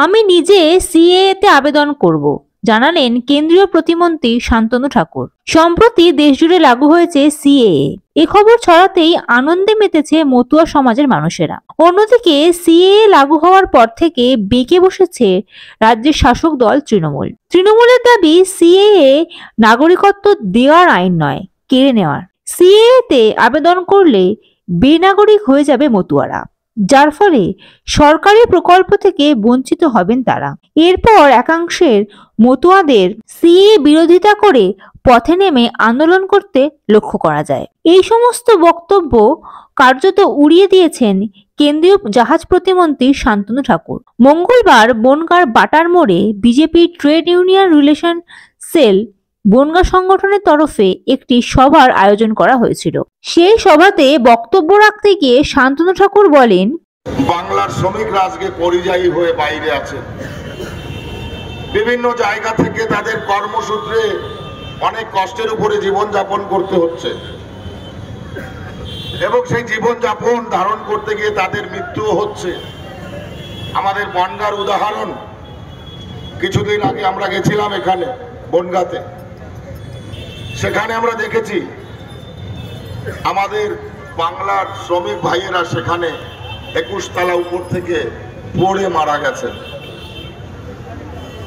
আমি নিজে সিএএ-তে আবেদন করব, জানালেন কেন্দ্রীয় প্রতিমন্ত্রী শান্তনু ঠাকুর। সম্প্রতি দেশজুড়ে লাগু হয়েছে সিএএ। এ খবর ছড়াতেই আনন্দে মেতেছে মতুয়া সমাজের মানুষেরা। অন্যদিকে সিএএ লাগু হওয়ার পর থেকে বেঁকে বসেছে রাজ্যের শাসক দল তৃণমূল। তৃণমূলের দাবি সিএএ নাগরিকত্ব দেওয়ার আইন নয়, কেড়ে নেওয়ার। সিএএ-তে আবেদন করলে বেনাগরিক হয়ে যাবে মতুয়ারা, যার ফলে সরকারি প্রকল্প থেকে বঞ্চিত হবেন তারা। এরপর একাংশের মতুয়াদের সিএএ বিরোধিতা করে পথে নেমে আন্দোলন করতে লক্ষ্য করা যায়। এই সমস্ত বক্তব্য কার্যত উড়িয়ে দিয়েছেন কেন্দ্রীয় জাহাজ প্রতিমন্ত্রী শান্তনু ঠাকুর। মঙ্গলবার বনগাঁর বাটার মোড়ে BJP trade union relation cell Bangaon সংগঠনের তরফে একটি সভার আয়োজন করা হয়েছিল। সেই সভাতে বক্তব্য রাখতে গিয়ে শান্তনু ঠাকুর বলেন, বাংলার শ্রমিকরা আজকে পরিযায়ী হয়ে বাইরে আছে। বিভিন্ন জায়গা থেকে তাদের কর্মসূত্রে অনেক কষ্টের উপরে জীবনযাপন করতে হচ্ছে এবং সেই জীবনযাপন ধারণ করতে গিয়ে তাদের মৃত্যুও হচ্ছে। আমাদের বনগাঁর উদাহরণ, কিছুদিন আগে আমরা গেছিলাম এখানে বনগাঁতে, সেখানে আমরা দেখেছি আমাদের বাংলার শ্রমিক ভাইয়েরা সেখানে 21 তলা উপর থেকে পড়ে মারা গেছেন।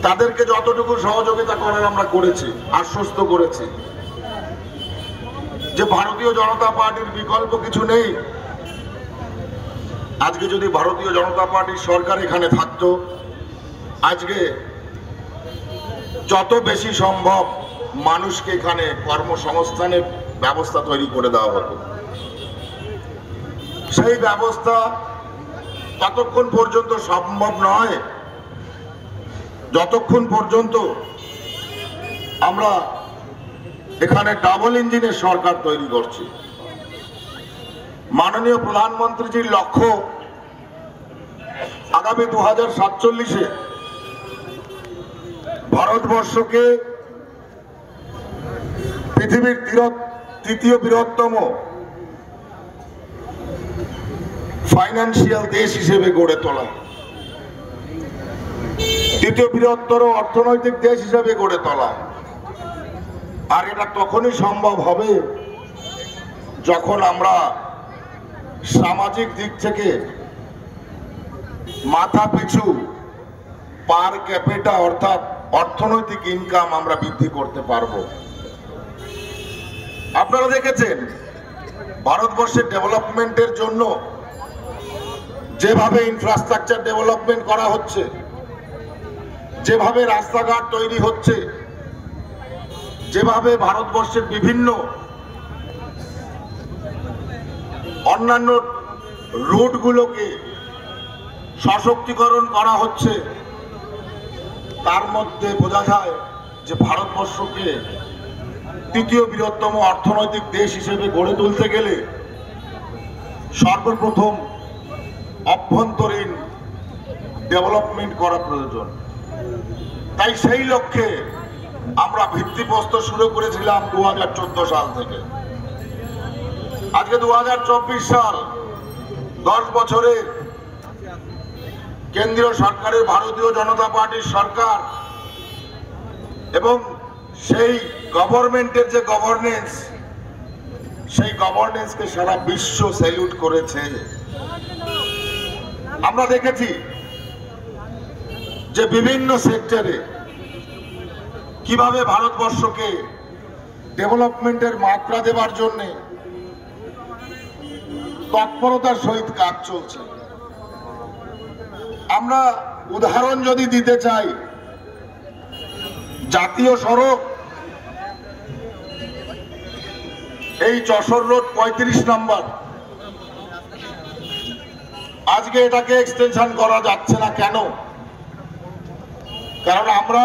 তাদেরকে যতটুকু সহযোগিতা করার আমরা করেছি, আশ্বস্ত করেছি যে ভারতীয় জনতা পার্টির বিকল্প কিছু নেই। আজকে যদি ভারতীয় জনতা পার্টির সরকার এখানে থাকতো, আজকে যত বেশি সম্ভব মানুষকে এখানে কর্মসংস্থানের ব্যবস্থা তৈরি করে দেওয়া হতো। সেই ব্যবস্থা ততক্ষণ পর্যন্ত সম্ভব নয় যতক্ষণ পর্যন্ত আমরা এখানে ডাবল ইঞ্জিনের সরকার তৈরি করছি। মাননীয় প্রধানমন্ত্রীজির লক্ষ্য আগামী 2047-এ ভারতবর্ষকে পৃথিবীর তৃতীয় বৃহত্তম ফাইন্যান্সিয়াল দেশ হিসেবে গড়ে তোলা, তৃতীয় বৃহত্তর অর্থনৈতিক দেশ হিসেবে গড়ে তোলা। আর এটা তখনই সম্ভব হবে যখন আমরা সামাজিক দিক থেকে মাথা পিছু পার ক্যাপিটা অর্থাৎ অর্থনৈতিক ইনকাম আমরা বৃদ্ধি করতে পারবো। আপনারা দেখেছেন ভারতবর্ষের ডেভেলপমেন্টের জন্য যেভাবে ইনফ্রাস্ট্রাকচার ডেভেলপমেন্ট করা হচ্ছে, যেভাবে রাস্তাঘাট তৈরি হচ্ছে, যেভাবে ভারতবর্ষের বিভিন্ন অন্যান্য রুটগুলোকে সশক্তিকরণ করা হচ্ছে, তার মধ্যে বোঝা যায় যে ভারতবর্ষকে তৃতীয় বৃহত্তম অর্থনৈতিক দেশ হিসেবে গড়ে তুলতে গেলে সর্বপ্রথম অভ্যন্তরীণ ডেভেলপমেন্ট করা প্রয়োজন। তাই সেই লক্ষ্যে আমরা ভিত্তিপ্রস্তর শুরু করেছিলাম 2014 সাল থেকে। আজকে 2024 সাল, 10 বছরে কেন্দ্রীয় সরকারের ভারতীয় জনতা পার্টির সরকার এবং সেই গভর্নমেন্টের যে গভর্নেন্স, সেই গভর্নেন্সকে সারা বিশ্ব স্যালুট করেছে। আমরা দেখেছি যে বিভিন্ন সেক্টরে কিভাবে ভারতবর্ষকে ডেভেলপমেন্টের মাত্রা দেওয়ার জন্য তৎপরতার সহিত কাজ চলছে। আমরা উদাহরণ যদি দিতে চাই, জাতীয় সড়ক এই যশোর রোড 35 নম্বর, আজকে এটাকে এক্সটেনশন করা যাচ্ছে না কেন? কারণ আমরা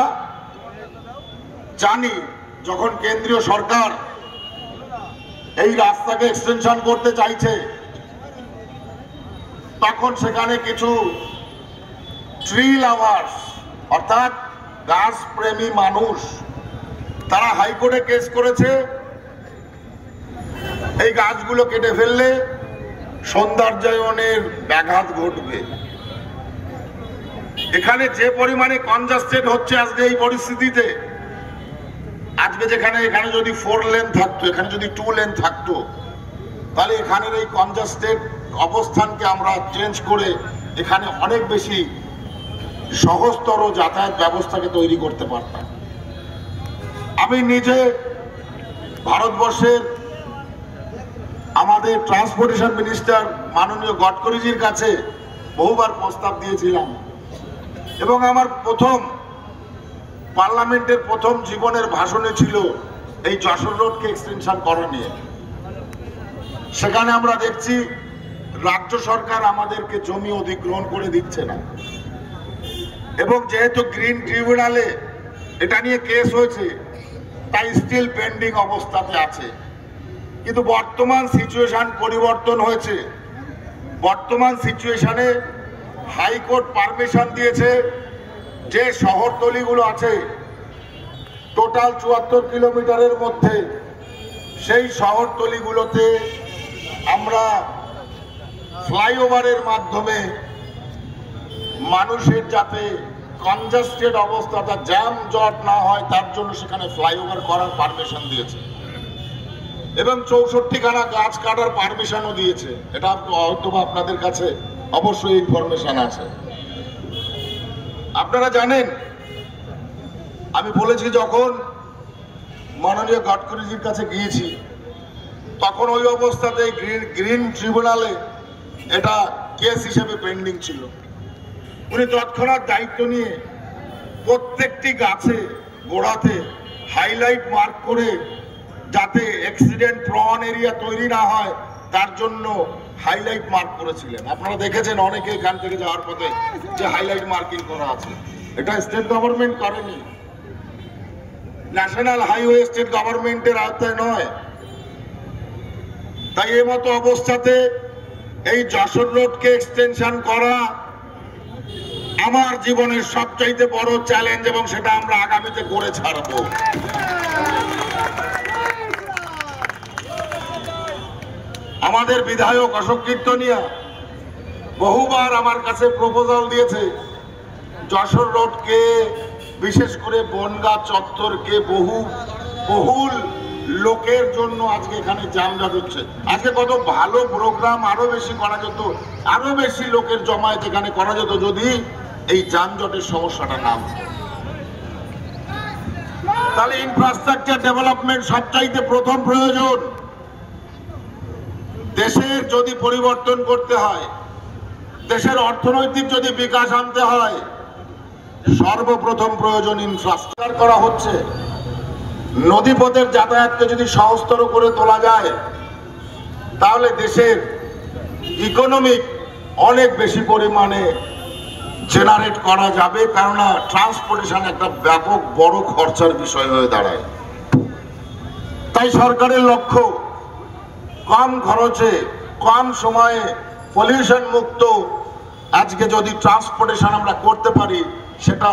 জানি যখন কেন্দ্রীয় সরকার এই রাস্তাকে এক্সটেনশন করতে চাইছে, তখন সেখানে কিছু ট্রি লাভার্স অর্থাৎ গাছ প্রেমী মানুষ তারা হাইকোর্টে কেস করেছে এই গাছগুলো কেটে ফেললে সৌন্দর্যায়নের ব্যাঘাত ঘটবে। এখানে যে পরিমাণে কনজাস্টেড হচ্ছে আজকে এই পরিস্থিতিতে, আজকে এখানে যদি 4 লেন থাকতো, এখানে যদি 2 লেন থাকতো, তাহলে এখানের এই কনজাস্টেড অবস্থানকে আমরা চেঞ্জ করে এখানে অনেক বেশি সহজতর যাতায়াত ব্যবস্থাকে তৈরি করতে পারতাম। আমি নিজে ভারতবর্ষের আমাদের ট্রান্সপোর্টেশন মিনিস্টার মাননীয় গডকরিজির কাছে বহুবার প্রস্তাব দিয়েছিলাম, এবং আমার প্রথম পার্লামেন্টের প্রথম জীবনের ভাষণে ছিল এই যশোর রোডকে এক্সটেনশন করা নিয়ে। সেখানে আমরা দেখছি রাজ্য সরকার আমাদেরকে জমি অধিগ্রহণ করে দিচ্ছে না, এবং যেহেতু গ্রিন ট্রিব্যুনালে এটা নিয়ে কেস হয়েছে, তাই স্টিল পেন্ডিং অবস্থাতে আছে। কিন্তু বর্তমান সিচুয়েশন পরিবর্তন হয়েছে। বর্তমান সিচুয়েশনে হাইকোর্ট পারমিশন দিয়েছে যে শহরতলিগুলো আছে টোটাল 74 কিলোমিটারের মধ্যে, সেই শহরতলিগুলোতে আমরা ফ্লাইওভারের মাধ্যমে মানুষের যাতে কনজাস্টেড অবস্থাটা জ্যাম জট না হয় তার জন্য সেখানে ফ্লাইওভার করার পারমিশন দিয়েছে, এবং 64খানা গাছ কাটার পারমিশনও দিয়েছে। এটা হয়তো আপনাদের কাছে অবশ্যই ইনফরমেশন আছে। আপনারা জানেন, আমি বলেছি যখন মাননীয় গডকরিজির কাছে গিয়েছি, তখন ওই অবস্থাতে গ্রিন ট্রিব্যুনালে এটা কেস হিসেবে পেন্ডিং ছিল। উনি তৎক্ষণাৎ দায়িত্ব নিয়ে প্রত্যেকটি গাছে গোড়াতে হাইলাইট মার্ক করে যাতে অ্যাক্সিডেন্ট প্রন এরিয়া তৈরি না হয় তার জন্য হাইলাইট মার্ক করেছিলেন। আপনারা দেখেছেন অনেকে এখান থেকে যাওয়ার পথে যে হাইলাইট মার্কিং করা আছে, এটা স্টেট গভর্নমেন্ট করেনি, ন্যাশনাল হাইওয়ে স্টেট গভর্নমেন্টের আওতায় নয়। তাই এই মতো অবস্থাতে এই যশোর রোডকে এক্সটেনশন করা আমার জীবনের সবচাইতে বড় চ্যালেঞ্জ, এবং সেটা আমরা আগামীতে করে ছাড়বো। আমাদের বিধায়ক অশোক কীর্তনিয়া বহুবার আমার কাছে প্রপোজাল দিয়েছে যশোর রোডকে, বিশেষ করে বনগাঁ চত্বরকে বহুল লোকের জন্য আজকে এখানে যানজট হচ্ছে। আজকে কত ভালো প্রোগ্রাম আরো বেশি করা যেত, আরো বেশি লোকের জমায়েত এখানে করা যেত যদি এই যানজটের সমস্যাটা না হতো। তাহলে ইনফ্রাস্ট্রাকচার ডেভেলপমেন্ট সবচাইতে প্রথম প্রয়োজন। দেশের যদি পরিবর্তন করতে হয়, দেশের অর্থনৈতিক যদি বিকাশ আনতে হয়, সর্বপ্রথম প্রয়োজন ইনফ্রাস্ট্রাকচার করা হচ্ছে। নদীপথের যাতায়াতকে যদি সহজতর করে তোলা যায়, তাহলে দেশের ইকোনমিক অনেক বেশি পরিমাণে জেনারেট করা যাবে, কেননা ট্রান্সপোর্টেশন একটা ব্যাপক বড় খরচার বিষয় হয়ে দাঁড়ায়। তাই সরকারের লক্ষ্য কম খরচে কম সময়ে পলিউশন মুক্ত আজকে যদি ট্রান্সপোর্টেশন আমরা করতে পারি, সেটা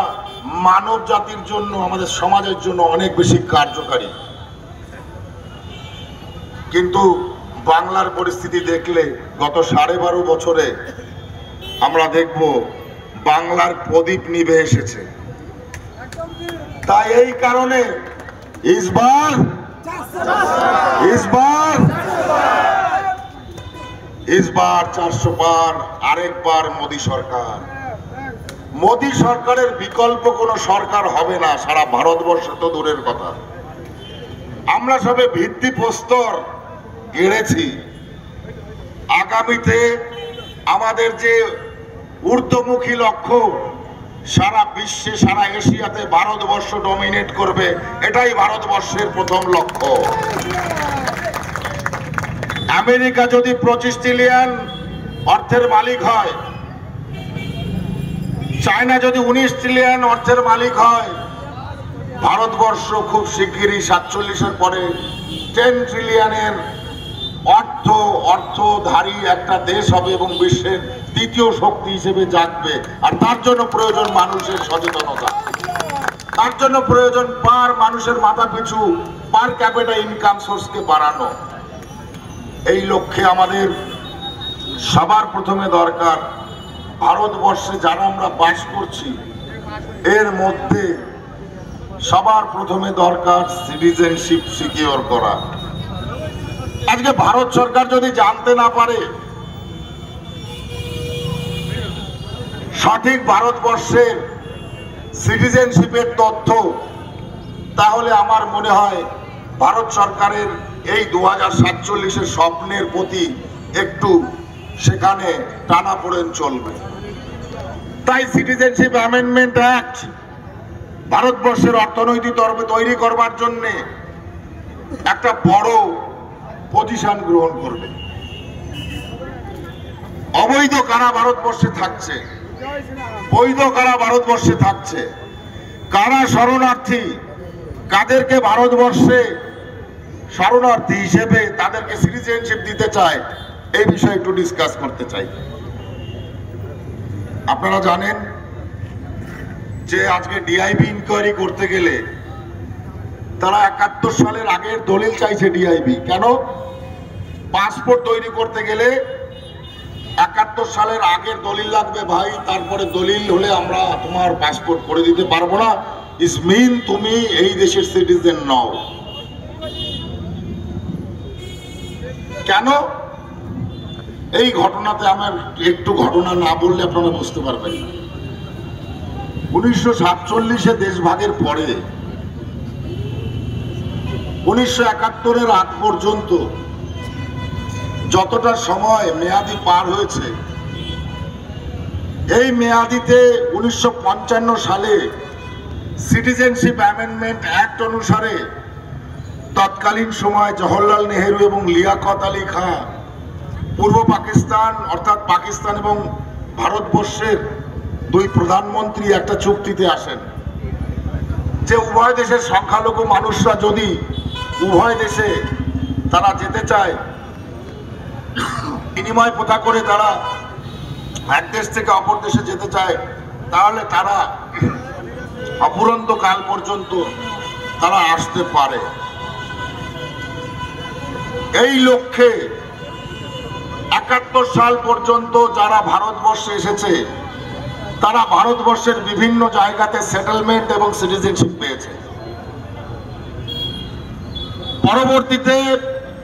মানব জাতির জন্য, আমাদের সমাজের জন্য অনেক বেশি কার্যকারী। কিন্তু বাংলার পরিস্থিতি দেখলে গত 12.5 বছরে আমরা দেখব বাংলার প্রদীপ নিভে এসেছে। তাই এই কারণে ইসবার ইসবার 400 পার, আরেকবার মোদী সরকার। মোদী সরকারের বিকল্প কোনো সরকার হবে না সারা ভারতবর্ষ, তো দূরের কথা। আমরা সবে ভিত্তিপ্রস্তর গেড়েছি। আগামীতে আমাদের যে ঊর্ধ্বমুখী লক্ষ্য, সারা বিশ্বে সারা এশিয়াতে ভারতবর্ষ ডমিনেট করবে, এটাই ভারতবর্ষের প্রথম লক্ষ্য। আমেরিকা যদি 25 ট্রিলিয়ন অর্থের মালিক হয়, চায়না যদি 19 ট্রিলিয়ন অর্থের মালিক হয়, ভারতবর্ষ খুব শিগগিরই 47-এর পরে 10 ট্রিলিয়নের অর্থধারী একটা দেশ হবে এবং বিশ্বের দ্বিতীয় শক্তি হিসেবে জাগবে। আর তার জন্য প্রয়োজন মানুষের সচেতনতা, তার জন্য প্রয়োজন মানুষের মাথা পিছু পার ক্যাপিটা ইনকাম সোর্সকে বাড়ানো। এই লক্ষ্যে আমাদের সবার প্রথমে দরকার ভারতবর্ষে যারা আমরা বাস করছি এর মধ্যে সবার প্রথমে দরকার সিটিজেনশিপ সিকিউর করা। আজকে ভারত সরকার যদি জানতে না পারে সঠিক ভারতবর্ষের সিটিজেনশিপের তথ্য, তাহলে আমার মনে হয় ভারত সরকারের এই 2047-এর স্বপ্নের প্রতি একটু সেখানে টানাপোড়েন চলবে। তাই সিটিজেনশিপ অ্যামেন্ডমেন্ট অ্যাক্ট ভারতবর্ষের অর্থনৈতিক তৈরি করবার জন্য একটা বড় পজিশন গ্রহণ করবে। অবৈধ কারা ভারতবর্ষে থাকছে, বৈধ কারা ভারতবর্ষে থাকছে, কারা শরণার্থী, কাদেরকে ভারতবর্ষে শরণার্থী হিসেবে তাদেরকে সিটিজেনশিপ দিতে চায়, এই বিষয়ে একটু ডিসকাস করতে চাই। আপনারা জানেন যে আজকে ডিআইবি ইনকোয়ারি করতে গেলে তারা 71 সালের আগের দলিল চাইছে ডিআইবি। কেন? পাসপোর্ট তৈরি করতে গেলে 71 সালের আগের দলিল লাগবে ভাই, তারপরে দলিল হলে আমরা তোমার পাসপোর্ট করে দিতে পারবো না, ইস মিন তুমি এই দেশের সিটিজেন নও। কেন? এই ঘটনাতে আমার একটু ঘটনা না বললে আপনারা বুঝতে পারবেন না। 1947-এ দেশভাগের পরে 1971-এর আগ পর্যন্ত যতটা সময় মেয়াদি পার হয়েছে, এই মেয়াদিতে 1955 সালে সিটিজেনশিপ অ্যামেন্ডমেন্ট অ্যাক্ট অনুসারে তৎকালীন সময় জওহরলাল নেহেরু এবং লিয়াকত আলী খাঁ পূর্ব পাকিস্তান অর্থাৎ পাকিস্তান এবং ভারতবর্ষের দুই প্রধানমন্ত্রী একটা চুক্তিতে আসেন যে উভয় দেশের সংখ্যালঘু মানুষরা যদি উভয় দেশে তারা যেতে চায়, বিনিময় প্রথা করে তারা এক দেশ থেকে অপর দেশে যেতে চায়, তাহলে তারা অফুরন্ত কাল পর্যন্ত তারা আসতে পারে। এই লক্ষ্যে 71 সাল পর্যন্ত যারা ভারতবর্ষে এসেছে তারা ভারতবর্ষের বিভিন্ন জায়গাতে সেটেলমেন্ট এবং সিটিজেনশিপ পেয়েছে। পরবর্তীতে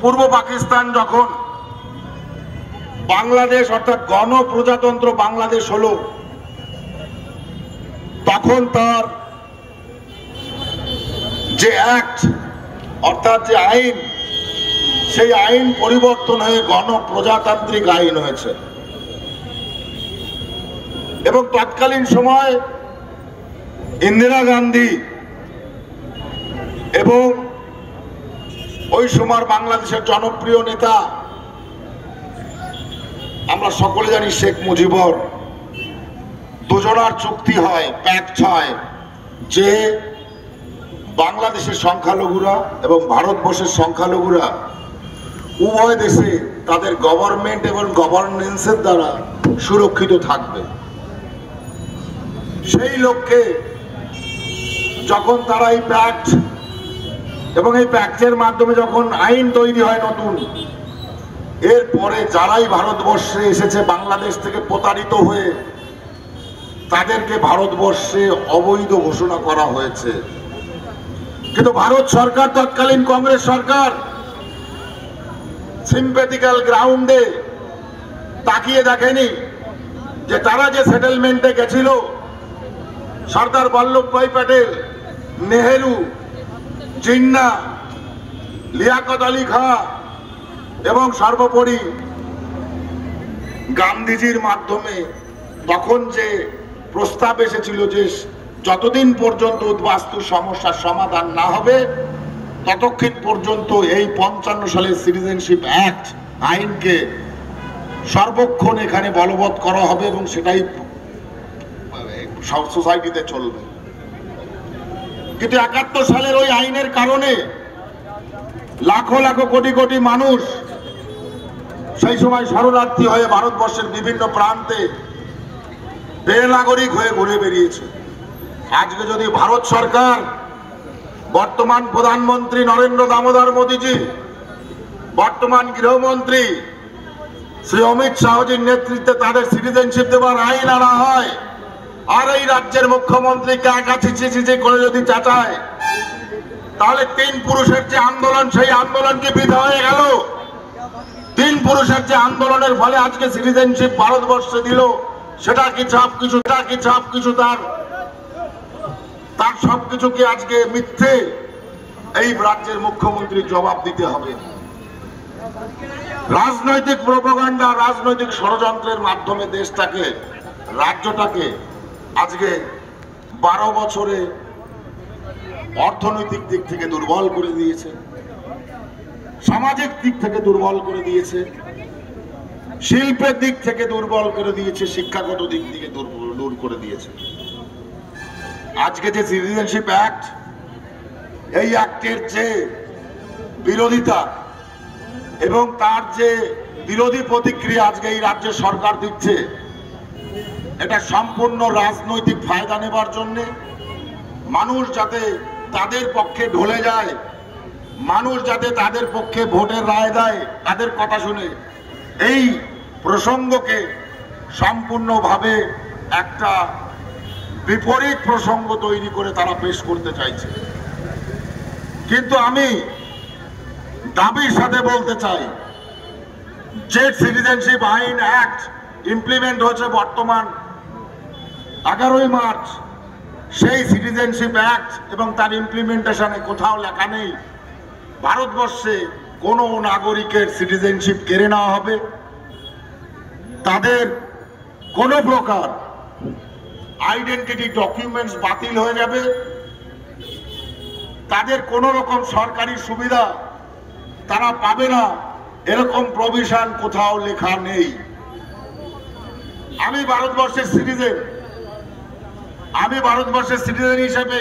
পূর্ব পাকিস্তান যখন বাংলাদেশ অর্থাৎ গণপ্রজাতন্ত্র বাংলাদেশ হলো, তখন তার যে অ্যাক্ট অর্থাৎ যে আইন, সেই আইন পরিবর্তন হয়ে গণপ্রজাতান্ত্রিক আইন হয়েছে। এবং তৎকালীন সময় ইন্দিরা গান্ধী এবং ওই সময় বাংলাদেশের জনপ্রিয় নেতা আমরা সকলে জানি শেখ মুজিবর, দুজনার চুক্তি হয়, প্যাক্ট হয় যে বাংলাদেশের সংখ্যালঘুরা এবং ভারতবর্ষের সংখ্যালঘুরা উভয় দেশে তাদের গভর্নমেন্ট এবং গভর্নেন্সের দ্বারা সুরক্ষিত থাকবে। সেই লক্ষ্যে যখন তারা এই প্যাক্ট এবং এই প্যাক্টের মাধ্যমে যখন আইন তৈরি হয় নতুন, এরপরে যারাই ভারতবর্ষে এসেছে বাংলাদেশ থেকে প্রতারিত হয়ে, তাদেরকে ভারতবর্ষে অবৈধ ঘোষণা করা হয়েছে। কিন্তু ভারত সরকার, তৎকালীন কংগ্রেস সরকার, সিম্প্যাথিক্যাল গ্রাউন্ডে তাকিয়ে দেখেনি যে তারা যে সেটেলমেন্টে গেছিল, সর্দার বল্লভভাই প্যাটেল, নেহেরু, জিন্না, লিয়াকত আলী খাঁ এবং সর্বোপরি গান্ধীজির মাধ্যমে তখন যে প্রস্তাব এসেছিল যে যতদিন পর্যন্ত উদ্বাস্তু সমস্যার সমাধান না হবে ততক্ষণ পর্যন্ত এই 55 সালের সিটিজেনশিপ অ্যাক্ট আইনকে সর্বক্ষণ এখানে বলবৎ করা হবে এবং সেটাই সব সোসাইটিতে চলবে। কিন্তু 71 সালের ওই আইনের কারণে লাখো লাখো কোটি কোটি মানুষ সেই সময় শরণার্থী হয়ে ভারতবর্ষের বিভিন্ন প্রান্তে বেনাগরিক হয়ে ঘুরে বেরিয়েছে। আজকে যদি ভারত সরকার, বর্তমান প্রধানমন্ত্রী নরেন্দ্র দামোদর মোদীজি, বর্তমান গৃহমন্ত্রী শ্রী অমিত শাহজির নেতৃত্বে তাদের সিটিজেনশিপ দেওয়ার আইন আনা হয়, আর এই রাজ্যের মুখ্যমন্ত্রীকে আগাছিছি করে যদি চাচায়, তাহলে 3 পুরুষের যে আন্দোলন, সেই আন্দোলন কি বৃথা হয়ে গেল? 3 পুরুষের যে আন্দোলনের ফলে আজকে সিটিজেনশিপ ভারতবর্ষে দিল, সেটা কি সবকিছু তার সবকিছু কি আজকে মিথ্যে? এই রাজ্যের মুখ্যমন্ত্রী জবাব দিতে হবে। রাজনৈতিক প্রোপাগান্ডা, রাজনৈতিক ষড়যন্ত্রের মাধ্যমে দেশটাকে, রাজ্যটাকে আজকে 12 বছরে অর্থনৈতিক দিক থেকে দুর্বল করে দিয়েছে, সামাজিক দিক থেকে দুর্বল করে দিয়েছে, শিল্পের দিক থেকে দুর্বল করে দিয়েছে, শিক্ষাগত দিক থেকে দূর করে দিয়েছে। আজকে যে সিটিজেনশিপ অ্যাক্ট, এই অ্যাক্টের যে বিরোধিতা এবং তার যে বিরোধী প্রতিক্রিয়া আজকে এই রাজ্যের সরকার দিচ্ছে, এটা সম্পূর্ণ রাজনৈতিক ফায়দা নেবার জন্য, মানুষ যাতে তাদের পক্ষে ঢলে যায়, মানুষ যাতে তাদের পক্ষে ভোটের রায় দেয় তাদের কথা শুনে, এই প্রসঙ্গকে সম্পূর্ণভাবে একটা বিপরীত প্রসঙ্গ তৈরি করে তারা পেশ করতে চাইছে। কিন্তু আমি দাবির সাথে বলতে চাই, যে সিটিজেনশিপ আইন অ্যাক্ট ইমপ্লিমেন্ট হয়েছে বর্তমান 11ই মার্চ, সেই সিটিজেনশিপ অ্যাক্ট এবং তার ইমপ্লিমেন্টেশনে কোথাও লেখা নেই ভারতবর্ষে কোনো নাগরিকের সিটিজেনশিপ কেড়ে নেওয়া হবে, তাদের কোনো প্রকার আইডেন্টিটি ডকুমেন্টস বাতিল হয়ে যাবে, তাদের কোনো রকম সরকারি সুবিধা তারা পাবে না, এরকম প্রভিশন কোথাও লেখা নেই। আমি ভারতবর্ষের সিটিজেন হিসেবে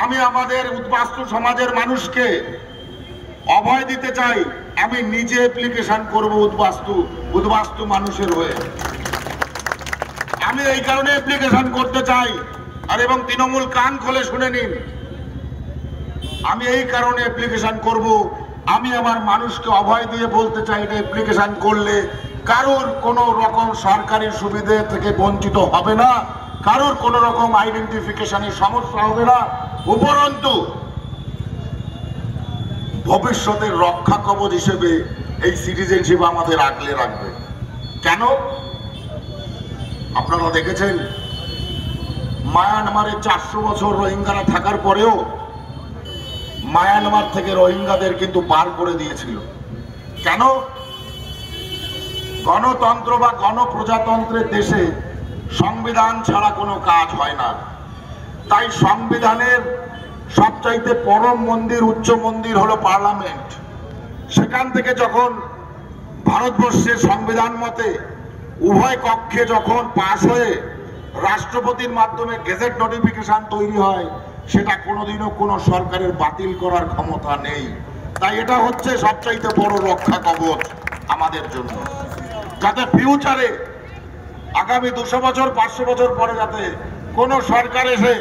আমি আমাদের উদ্বাস্তু সমাজের মানুষকে অভয় দিতে চাই। আমি নিজে অ্যাপ্লিকেশন করব উদ্বাস্তু মানুষের হয়ে। আমি এই কারণে অ্যাপ্লিকেশন করতে চাই, আর এবং তৃণমূল কান খুলে শুনে নিন, আমি এই কারণে অ্যাপ্লিকেশন করব, আমি আমার মানুষকে অভয় দিয়ে বলতে চাই, এটা অ্যাপ্লিকেশন করলে কারোর কোনো রকম সরকারি সুবিধা থেকে বঞ্চিত হবে না, কারোর কোনো রকম আইডেন্টিফিকেশনের সমস্যা হবে না, উপরন্তু ভবিষ্যতের রক্ষা কবচ হিসেবে এই সিটিজেনশিপ আমাদের আগলে রাখবে। কেন? আপনারা দেখেছেন মায়ানমারে 400 বছর রোহিঙ্গারা থাকার পরেও মায়ানমার থেকে রোহিঙ্গাদের কিন্তু বার করে দিয়েছিল। কেন? গণতন্ত্র বা গণপ্রজাতন্ত্রের দেশে সংবিধান ছাড়া কোনো কাজ হয় না। তাই সংবিধানের সবচাইতে পরম মন্দির, উচ্চ মন্দির হলো পার্লামেন্ট। সেখান থেকে যখন ভারতবর্ষের সংবিধান মতে উভয় কক্ষে যখন পাশ হয়ে রাষ্ট্রপতির মাধ্যমে গেজেট নোটিফিকেশন তৈরি হয়, সেটা কোনোদিনও কোনো সরকারের বাতিল করার ক্ষমতা নেই। তাই এটা হচ্ছে সবচাইতে বড় রক্ষা কবচ আমাদের জন্য, যাতে ফিউচারে আগামী 200 বছর 500 বছর পরে যাতে কোনো সরকার এসে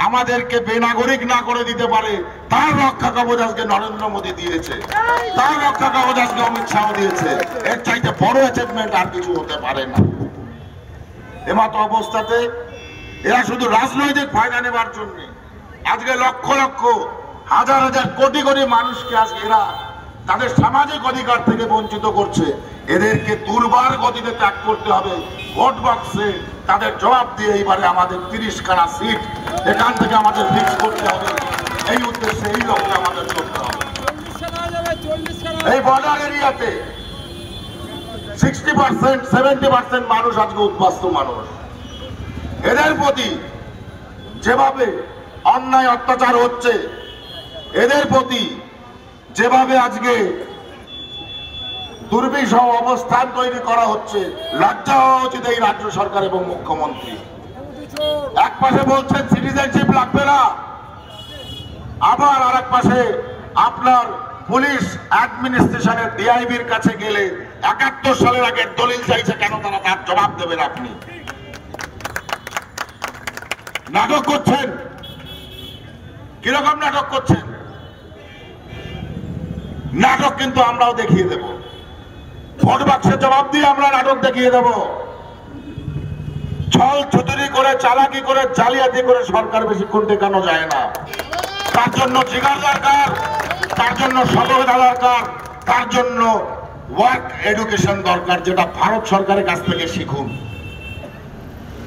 আমাদেরকে বেনাগরিক না করে দিতে পারে, তার রক্ষা কবচ আজকে নরেন্দ্র মোদী দিয়েছে, তার রক্ষা কবচ আজকে অমিত শাহ দিয়েছে। এর চাইতে বড় অ্যাচিভমেন্ট আর কিছু হতে পারে না। এমতো অবস্থাতে এরা শুধু রাজনৈতিক ফায়দা নেবার জন্য আজকে লক্ষ লক্ষ হাজার হাজার কোটি কোটি মানুষকে আজকে এরা তাদের সামাজিক অধিকার থেকে বঞ্চিত করছে। এদেরকে দুর্বার গতিতে ত্যাগ করতে হবে। ভোট বক্সে তাদের জবাব দিয়ে এইবারে আমাদের 30খানা সিট এখান থেকে আমাদের ফিক্স করতে হবে। এই উদ্দেশ্যে, এই লক্ষ্যে আমাদের চলতে হবে। এই বর্ডার এরিয়াতে 60% 70% মানুষ আজকে উদ্বাস্তু মানুষ। এদের প্রতি যেভাবে অন্যায় অত্যাচার হচ্ছে, এদের প্রতি যেভাবে আজকে দুর্বিষহ অবস্থান তৈরি করা হচ্ছে, লজ্জা হওয়া উচিত এই রাজ্য সরকার এবং মুখ্যমন্ত্রী। এক পাশে বলছেন সিটিজেনশিপ লাগবে না, আবার আর এক পাশে আপনার পুলিশ অ্যাডমিনিস্ট্রেশনের ডিআইবির কাছে গেলে 71 সালের আগের দলিল চাইছে। কেন? তারা তার জবাব দেবেন। আপনি নাটক করছেন। কিরকম নাটক করছেন? নাটক কিন্তু আমরাও দেখিয়ে দেব। ভোট বাক্সের জবাব দিয়ে আমরা নাটক দেখিয়ে দেব। ছল ছুতুরি করে, চালাকি করে, জালিয়াতি করে সরকার বেশিক্ষণ টেকানো যায় না। তার জন্য জিগার দরকার, তার জন্য সতর্কতা দরকার, তার জন্য ওয়ার্ক এডুকেশন দরকার, যেটা ভারত সরকারের কাছ থেকে শিখুন।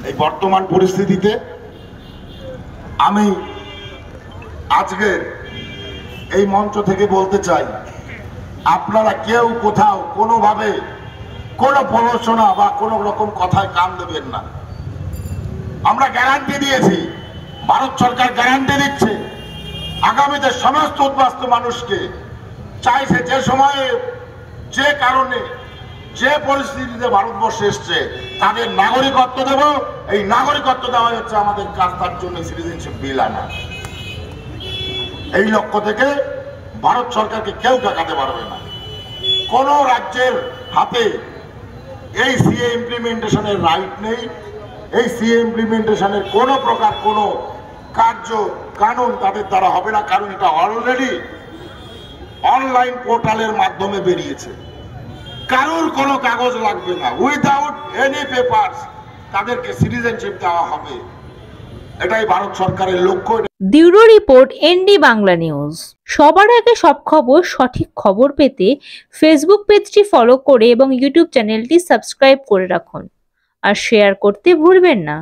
এই বর্তমান পরিস্থিতিতে আমি আজকে এই মঞ্চ থেকে বলতে চাই, আপনারা কেউ কোথাও কোনোভাবে কোনো প্ররোচনা বা কোনো রকম কথায় কান দেবেন না। আমরা গ্যারান্টি দিয়েছি, ভারত সরকার গ্যারান্টি দিচ্ছে, আগামীতে সমস্ত উদ্বাস্তু মানুষকে চাইছে যে সময়ে, যে কারণে, যে পরিস্থিতিতে ভারতবর্ষে এসছে তাদের নাগরিকত্ব দেব। এই নাগরিকত্ব দেওয়া হচ্ছে আমাদের কাজ, তার জন্য সিটিজেনশিপ বিল আনা। এই লক্ষ্য থেকে ভারত সরকারকে কেউ ঠেকাতে পারবে না। কোন রাজ্যের হাতে এই সিএ ইমপ্লিমেন্টেশনের রাইট নেই। এই সিএ ইমপ্লিমেন্টেশনের কোনো প্রকার কোনো কার্য কানুন তাদের দ্বারা হবে না, কারণ এটা অলরেডি অনলাইন পোর্টালের মাধ্যমে বেরিয়েছে। কারোর কোনো কাগজ লাগবে না, উইদাউট এনি পেপারস তাদেরকে সিটিজেনশিপ দেওয়া হবে। এটাই ভারত সরকারের লক্ষ্য। Bureau report, ND Bangla news. সবার আগে সব খবর, সঠিক খবর পেতে ফেসবুক পেজটি ফলো করে এবং ইউটিউব চ্যানেলটি সাবস্ক্রাইব করে রাখুন আর শেয়ার করতে ভুলবেন না।